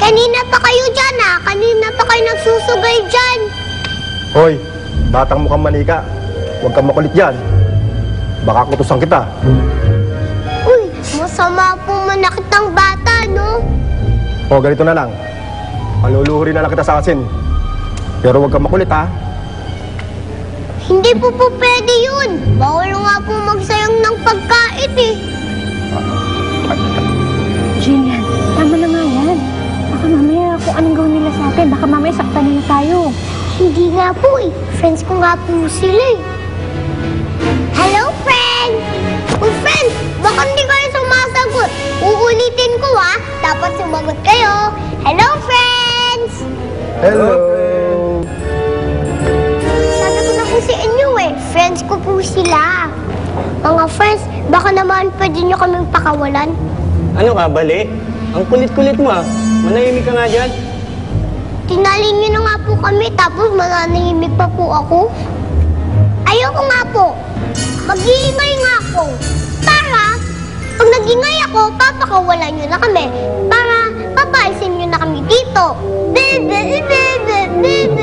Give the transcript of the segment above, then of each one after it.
Kanina pa kayo dyan ha. Kanina pa kayo nagsusugay dyan. Hoy, batang mukhang manika. Huwag kang makulit dyan. Baka kutusan kita. Uy, masama po manakit ang bata, no? O, ganito na lang. Paluluhurin na lang kita sa asin. Pero huwag kang makulit, ha? Hindi po pwede yun. Bawal nga po magsayang ng pagkain eh. Jillian, tama na nga yan. Baka mamaya kung anong gawin nila sa atin, baka mamaya saktan nila tayo. Hindi nga po eh. Friends ko nga po sila eh. Hello, friend! Oh, friend! Baka hindi kayo sumasagot. Uulitin ko ha. Dapat sumagot kayo. Hello, friends! Hello! Sabi ko na po sa inyo eh. Friends ko po sila. Mga friends, baka naman pwede nyo kaming pakawalan. Ano ka, bali? Ang kulit-kulit mo ah. Manahimik ka nga dyan. Tinalin nyo na nga po kami, tapos mananahimik pa po ako. Ayoko nga po. Mag-iingay nga ako. Para, pag nag-ingay ako, papakawalan nyo na kami. Para, papalisin nyo na kami dito.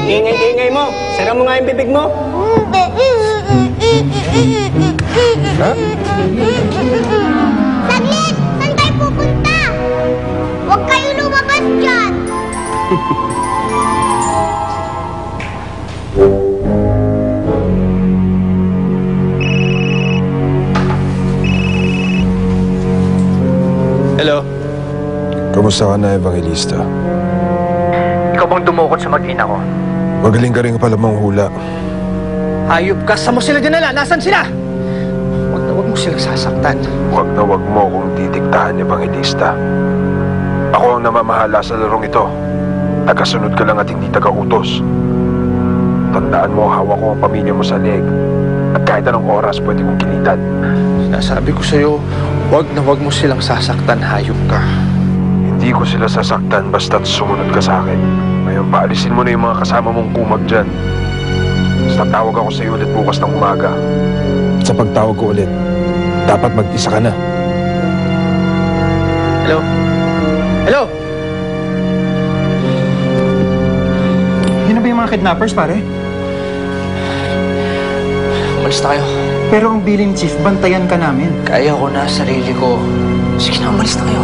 Ingay-ingay mo. Sara mo nga yung bibig mo. Saglit! Saan tayo pupunta? Huwag kayo lumabas dyan! Hello? Kamusta ka na, Evangelista? Ikaw bang dumukot sa mag-ina ko? Magaling ka rin pala manghula. Hayop ka! Saan mo sila dinala? Nasaan sila? Huwag na huwag mo silang sasaktan. Huwag na huwag mo akong didiktahan, Evangelista. Ako ang namamahala sa larong ito. Tagasunod ka lang at hindi taga-utos. Tandaan mo, hawak ko ang pamilya mo sa leeg. At kahit anong oras, pwede kong kilitan. Sinasabi ko sa'yo, huwag na huwag mo silang sasaktan. Hayop ka. Hindi ko sila sasaktan basta't sumunod ka sa akin. Ngayon, paalisin mo na yung mga kasama mong kumag dyan. Basta tawag ako sa iyo ulit bukas ng umaga. At sa pagtawag ko ulit, dapat mag-isa ka na. Hello? Hello? Yun na ba yung mga kidnappers, pare? Umalis na kayo. Pero ang bilin, Chief, bantayan ka namin. Kaya ko na sarili ko. Sige na, umalis na kayo.